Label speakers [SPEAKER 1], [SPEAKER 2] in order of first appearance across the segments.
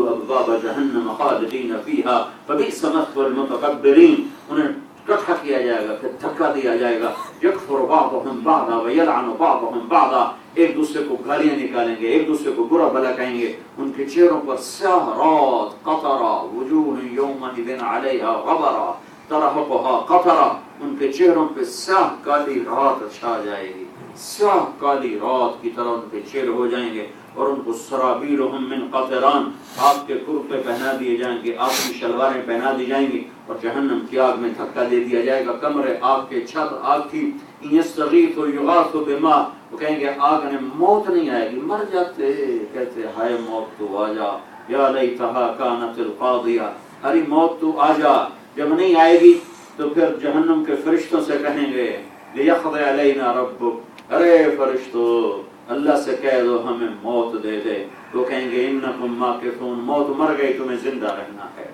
[SPEAKER 1] ادخلوا ابواب جہنم خالدین فیہا فبئس مثوى المتکبرین. انہیں اکٹھا کیا جائے گا، پھر دھکا دیا جائے گا. یکفر بعضهم بعضا ویلعن بعضهم بعضا. ایک دوسرے کو گالیاں نکالیں گے، ایک دوسرے کو برا بھلا کہیں گے. ان کے چہروں پر سیاہ رات قطرا وجوہ یومئذ علیہا غبرا ترہقها قطرا. ان کے چہروں پہ سیاہ کالی رات چھا جائے گی، سیاہ کالی رات کی طرح ان کے چہرے ہو جائیں گے. اور ان کو سرابیلہم من قطران، آگ کے کرتے پہنا دیے جائیں گے، آگ کی شلواریں پہنا دی جائیں گی. اور جہنم کی آگ میں دھکا دے دیا جائے گا. کمرے آگ کے، چھت آگ کی. یستغیث یغاث بما، وہ کہیں گے آگ نے موت نہیں آئے گی، مر جاتے. کہتے ہائے موت تو آ جا، یا لیتھا کانت القاضیہ، ارے موت تو آ جا. جب نہیں آئے گی تو پھر جہنم کے فرشتوں سے کہیں گے لیقضی علینا ربک، ارے فرشتو اللہ سے کہہ دو ہمیں موت دے دے. وہ کہیں گے انکم ماکثون، موت مر گئی، تمہیں زندہ رہنا ہے.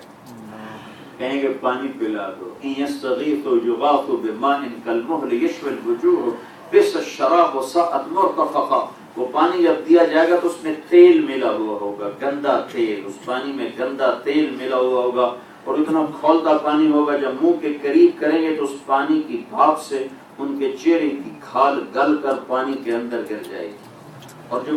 [SPEAKER 1] کہیں گے پانی پلا دو. ان یستغیثوا یغاثوا بماء کالمہل یشوی الوجوہ بئس الشراب وساءت مرتفقا. وہ پانی جب دیا جائے گا تو اس میں تیل ملا ہوا ہوگا، گندا تیل. اس پانی میں گندا تیل ملا ہوا ہوگا اور اتنا کھولتا پانی ہوگا، جب منہ کے قریب کریں گے تو اس پانی کی بھاپ سے ان کے چہرے کی کھال گل کر پانی کے اندر گر جائے گی. اور جو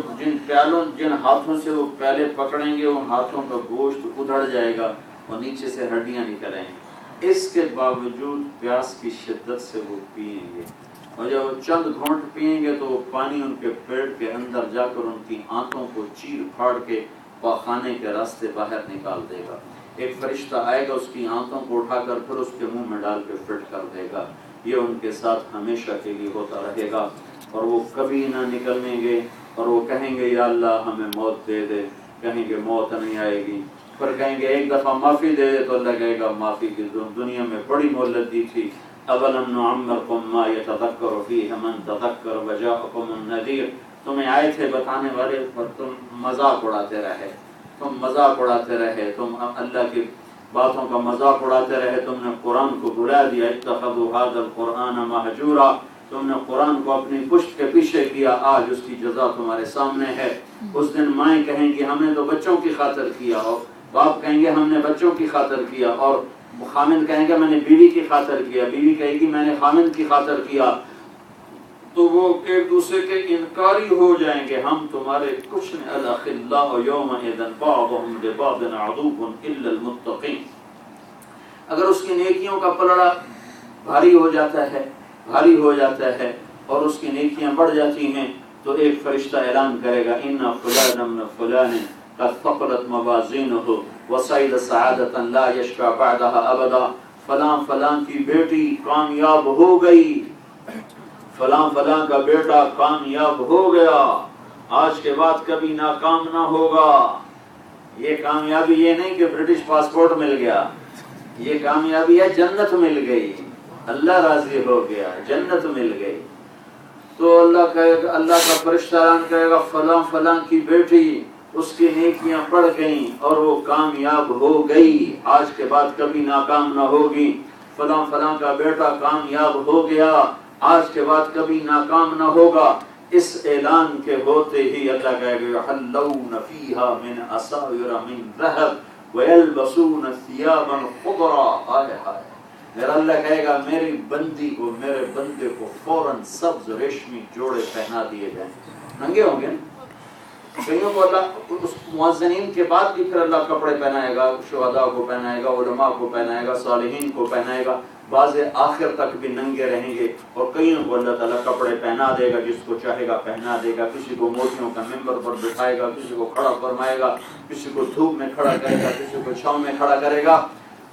[SPEAKER 1] جن ہاتھوں سے وہ پیالے پکڑیں گے ان ہاتھوں کا گوشت ادھڑ جائے گا اور نیچے سے ہڈیاں نکل آئیں گی. اس کے باوجود پیاس کی شدت سے وہ پئیں گے، اور جب وہ چند گھونٹ پئیں گے تو وہ پانی ان کے پیٹ کے اندر جا کر ان کی آنتوں کو چیر پھاڑ کے پاخانے کے راستے باہر نکال دے گا. ایک فرشتہ آئے گا، اس کی آنتوں کو اٹھا کر پھر اس کے منہ میں ڈال کے فٹ کر دے گا. یہ ان کے ساتھ ہمیشہ کے لیے ہوتا رہے گا اور وہ کبھی نہ نکلیں گے. اور وہ کہیں گے یا اللہ ہمیں موت دے دے، کہیں گے موت نہیں آئے گی. پھر کہیں گے ایک دفعہ معافی دے دے، تو اللہ کہے گا معافی کی دنیا میں بڑی مہلت دی تھی. اولم نعمرکم ما یتذکر فیہ من تذکر وجاءکم النذیر. تمہیں آئے تھے بتانے والے پر تم مذاق اڑاتے رہے، تم مذاق اڑاتے رہے، تم اللہ کی باتوں کا مذاق اڑاتے رہے. تم نے قرآن کو بلا دیا. اتخذوا هذا القرآن مہجورا. تم نے قرآن کو اپنی پشت کے پیچھے کیا. آج اس کی جزا تمہارے سامنے ہے. اس دن مائیں کہیں گی ہم نے تو بچوں کی خاطر کیا، اور باپ کہیں گے ہم نے بچوں کی خاطر کیا، اور خامند کہیں گے میں نے بیوی کی خاطر کیا، بیوی کہے گی میں نے خامند کی خاطر کیا. تو وہ ایک دوسرے کے انکاری ہو جائیں گے، ہم تمہارے کچھ نہیں. الاخلاء یومئذ بعضهم لبعض عدو الا المتقین. اگر اس کی نیکیوں کا پلڑا بھاری ہو جاتا ہے، بھاری ہو جاتا ہے اور اس کی نیکیاں بڑھ جاتی ہیں تو ایک فرشتہ اعلان کرے گا ان فلان من فلان قد ثقلت موازینہ وصعد سعادۃ لا یشقى بعدها ابدا. فلاں فلاں کی بیٹی کامیاب ہو گئی، فلاں فلاں کا بیٹا کامیاب ہو گیا، آج کے بعد کبھی ناکام نہ ہوگا. یہ کامیابی یہ نہیں کہ برٹش پاسپورٹ مل گیا، یہ کامیابی ہے جنت مل گئی، اللہ راضی ہو گیا، جنت مل گئی. تو اللہ کہے گا، اللہ کا فرشتہ اعلان کرے گا فلاں فلاں کی بیٹی اس کی نیکیاں بڑھ گئیں اور وہ کامیاب ہو گئی، آج کے بعد کبھی ناکام نہ ہوگی. فلاں فلاں کا بیٹا کامیاب ہو گیا، آج کے بعد کبھی ناکام نہ ہوگا. اس اعلان کے ہوتے ہی اللہ کہے گا یحلون فیہا من اساور من ذہب ویلبسون ثیابا خضرا. آئے ہائے، میرا اللہ کہے گا میری بندی کو، میرے بندے کو فوراً سبز ریشمی جوڑے پہنا دیے جائیں. ننگے ہوں گے، کئیوں کو اللہ اس مؤذنین کے بعد بھی پھر اللہ کپڑے پہنائے گا، شہداء کو پہنائے گا، علماء کو پہنائے گا، صالحین کو پہنائے گا. بعض آخر تک بھی ننگے رہیں گے اور کئیوں کو اللہ تعالیٰ کپڑے پہنا دے گا، جس کو چاہے گا پہنا دے گا. کسی کو موتیوں کا ممبر پر بٹھائے گا، کسی کو کھڑا فرمائے گا، کسی کو دھوپ میں کھڑا کرے گا، کسی کو چھاؤں میں کھڑا کرے گا.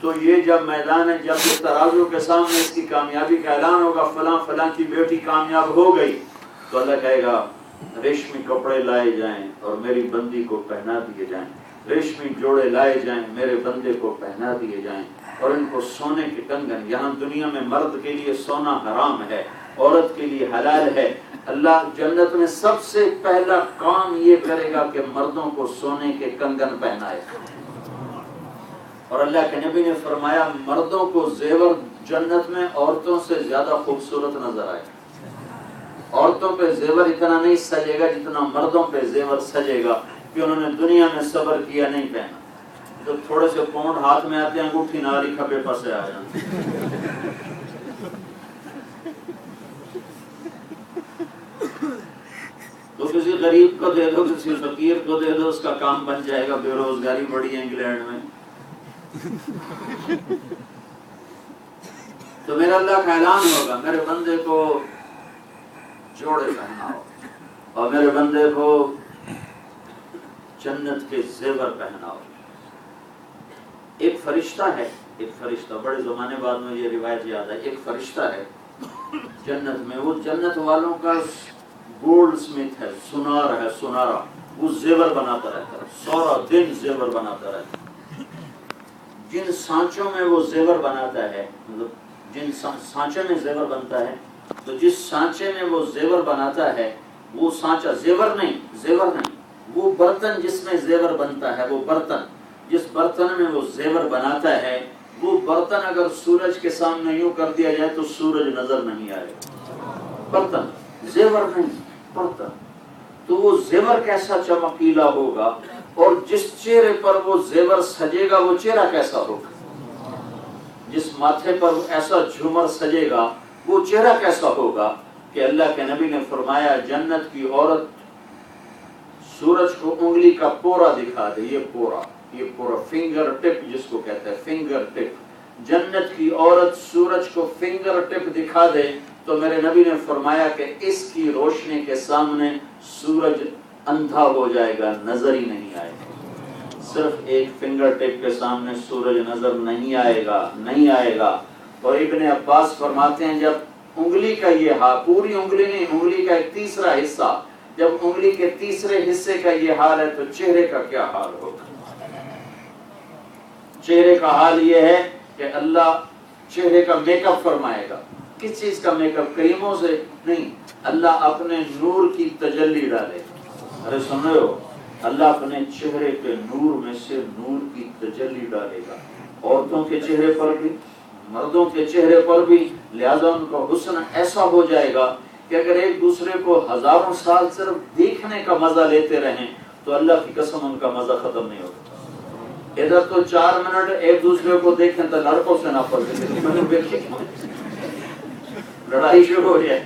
[SPEAKER 1] تو یہ جب میدان ہے، جب اس ترازو کے سامنے اس کی کامیابی کا اعلان ہوگا فلاں فلاں کی بیٹی کامیاب ہو گئی، تو اللہ کہے گا ریشمی کپڑے لائے جائیں اور میری بندی کو پہنا دیے جائیں، ریشمی جوڑے لائے جائیں، میرے بندے کو پہنا دیے جائیں. اور ان کو سونے کے کنگن، یہاں دنیا میں مرد کے لیے سونا حرام ہے، عورت کے لیے حلال ہے. اللہ جنت میں سب سے پہلا کام یہ کرے گا کہ مردوں کو سونے کے کنگن پہنائے. اور اللہ کے نبی نے فرمایا مردوں کو زیور جنت میں عورتوں سے زیادہ خوبصورت نظر آئے. عورتوں پہ زیور اتنا نہیں سجے گا جتنا مردوں پہ زیور سجے گا، کہ انہوں نے دنیا میں صبر کیا، نہیں پہنا. تو تھوڑے سے پاؤنڈ ہاتھ میں آتے ہیں انگوٹھی ناری کھبے پسے آ جاتے تو کسی غریب کو دے دو، کسی فقیر کو دے دو، اس کا کام بن جائے گا. بے روزگاری بڑی ہے انگلینڈ میں. تو میرا اللہ کا اعلان ہوگا میرے بندے کو جوڑے پہناؤ اور میرے بندے کو جنت کے زیور پہناؤ. ایک فرشتہ ہے، ایک فرشتہ، بڑے زمانے بعد میں یہ روایت یاد ہے. ایک فرشتہ ہے جنت میں، وہ جنت والوں کا گولڈ سمتھ ہے، سنار ہے، سنارا. وہ زیور بناتا رہتا ہے، سارا دن زیور بناتا رہتا ہے. جن سانچوں میں وہ زیور بناتا ہے، مطلب جن سانچے میں زیور بنتا ہے، تو جس سانچے میں وہ زیور بناتا ہے وہ سانچہ زیور نہیں، وہ برتن جس میں زیور بنتا ہے، وہ برتن جس برتن میں وہ زیور بناتا ہے، وہ برتن اگر سورج کے سامنے یوں کر دیا جائے تو سورج نظر نہیں آئے گا. برتن، زیور نہیں، برتن. تو وہ زیور کیسا چمکیلا ہوگا، اور جس چہرے پر وہ زیور سجے گا وہ چہرہ کیسا ہوگا. جس ماتھے پر ایسا جھومر سجے گا وہ چہرہ کیسا ہوگا کہ اللہ کے نبی نے فرمایا جنت کی عورت سورج کو انگلی کا پورا دکھا دے. یہ پورا فنگر ٹپ جس کو کہتے ہیں، فنگر ٹپ. جنت کی عورت سورج کو فنگر ٹپ دکھا دے تو میرے نبی نے فرمایا کہ اس کی روشنی کے سامنے سورج اندھا ہو جائے گا، نظر ہی نہیں آئے گا. صرف ایک فنگر ٹپ کے سامنے سورج نظر نہیں آئے گا. اور ابن عباس فرماتے ہیں جب انگلی کا یہ حال، پوری انگلی نہیں، انگلی کا ایک تیسرا حصہ، جب انگلی کے تیسرے حصے کا یہ حال ہے تو چہرے کا کیا حال ہوگا. چہرے کا حال یہ ہے کہ اللہ چہرے کا میک اپ فرمائے گا. کس چیز کا میک اپ؟ کریموں سے نہیں، اللہ اپنے نور کی تجلی ڈالے گا. ارے سن رہے ہو، اللہ اپنے چہرے کے نور میں سے نور کی تجلی ڈالے گا. عورتوں کے چہرے پر بھی، مردوں کے چہرے پر بھی. لہذا ان کا حسن ایسا ہو جائے گا کہ اگر ایک دوسرے کو ہزاروں سال صرف دیکھنے کا مزہ لیتے رہیں تو اللہ کی قسم ان کا مزہ ختم نہیں ہوگا. ادھر تو 4 منٹ ایک دوسرے کو دیکھیں تو لڑکوں سے نہ پڑے، لڑائی شروع ہو جائے.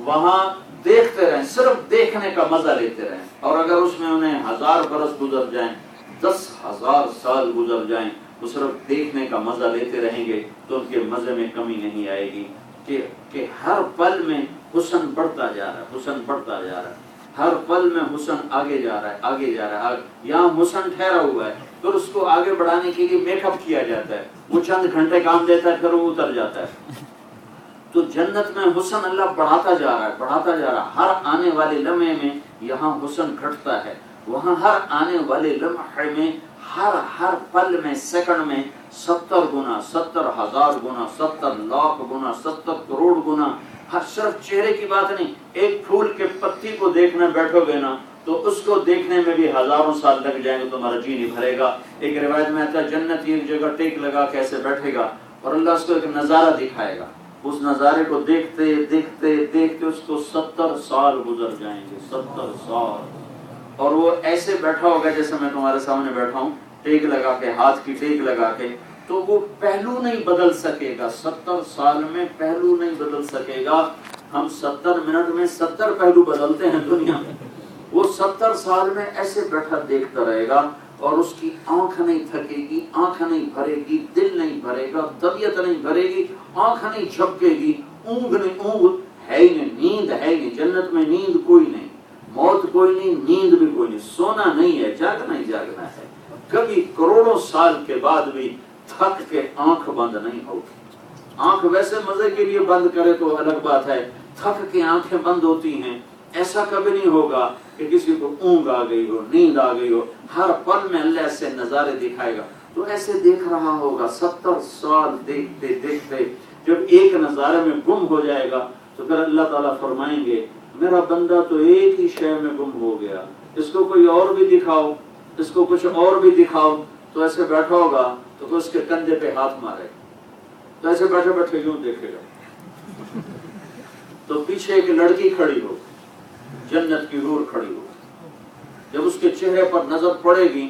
[SPEAKER 1] وہاں دیکھتے رہیں، صرف دیکھنے کا مزہ لیتے رہیں. اور اگر اس میں انہیں 1000 برس گزر جائیں، 10,000 سال گزر جائیں، وہ صرف دیکھنے کا مزہ لیتے رہیں گے تو ان کے مزے میں کمی نہیں آئے گی. کہ ہر پل میں حسن بڑھتا جا رہا ہے، حسن بڑھتا جا رہا ہے. ہر پل میں حسن آگے جا رہا ہے، آگے جا رہا ہے. یہاں حسن ٹھہرا ہوا ہے، پھر اس کو آگے بڑھانے کے لیے میک اپ کیا جاتا ہے. وہ چند گھنٹے کام دیتا ہے، پھر وہ اتر جاتا ہے. تو جنت میں حسن اللہ بڑھاتا جا رہا ہے، بڑھاتا جا رہا ہے. ہر آنے والے لمحے میں یہاں حسن گھٹتا ہے، وہاں ہر آنے والے لمحے میں، ہر پل میں، سیکنڈ میں 70 گنا، 70,000 گنا، 70 لاکھ گنا، 70 کروڑ گنا. ہر صرف چہرے کی بات نہیں، ایک پھول کے پتی کو دیکھنے بیٹھو گے نا تو اس کو دیکھنے میں بھی ہزاروں سال لگ جائیں گے، تمہارا جی نہیں بھرے گا. ایک روایت میں آتا ہے جنت ایک جگہ ٹیک لگا کے ایسے بیٹھے گا اور اللہ اس کو ایک نظارہ دکھائے گا. اس نظارے کو دیکھتے دیکھتے دیکھتے اس کو 70 سال گزر جائیں گے، 70 سال. اور وہ ایسے بیٹھا ہوگا جیسے میں تمہارے سامنے بیٹھا ہوں، ٹیک لگا کے، ہاتھ کی ٹیک لگا کے. تو وہ پہلو نہیں بدل سکے گا، 70 سال میں پہلو نہیں بدل سکے گا. ہم 70 منٹ میں 70 پہلو بدلتے ہیں دنیا میں. وہ 70 سال میں ایسے بیٹھا دیکھتا رہے گا اور اس کی آنکھ نہیں تھکے گی، آنکھ نہیں بھرے گی، دل نہیں بھرے گا، طبیعت نہیں بھرے گی، آنکھ نہیں جھپکے گی، اونگ ہے ہی نہیں، نیند ہے ہی نہیں. جنت میں نیند کوئی نہیں، موت کوئی نہیں، نیند بھی کوئی نہیں. سونا نہیں ہے، جاگنا ہی جاگنا ہے. کبھی کروڑوں سال کے بعد بھی تھک کے آنکھ بند نہیں ہوگی. آنکھ ویسے مزے کے لیے بند کرے تو الگ بات ہے، تھک کے آنکھیں بند ہوتی ہیں. ایسا کبھی نہیں ہوگا کہ کسی کو اونگ آ گئی ہو، نیند آ گئی ہو. ہر پل میں اللہ سے نظارے دکھائے گا. تو ایسے دیکھ رہا ہوگا 70 سال دیکھتے دیکھتے جب ایک نظارے میں گم ہو جائے گا تو پھر اللہ تعالیٰ فرمائیں گے میرا بندہ تو ایک ہی شے میں گم ہو گیا، اس کو کوئی اور بھی دکھاؤ، اس کو کچھ اور بھی دکھاؤ. تو ایسے بیٹھا ہوگا تو اس کے کندھے پہ ہاتھ مارے، تو ایسے بیٹھے بیٹھے یوں دیکھے گا. تو پیچھے ایک لڑکی کھڑی ہو، جنت کی حور کھڑی ہو. جب اس کے چہرے پر نظر پڑے گی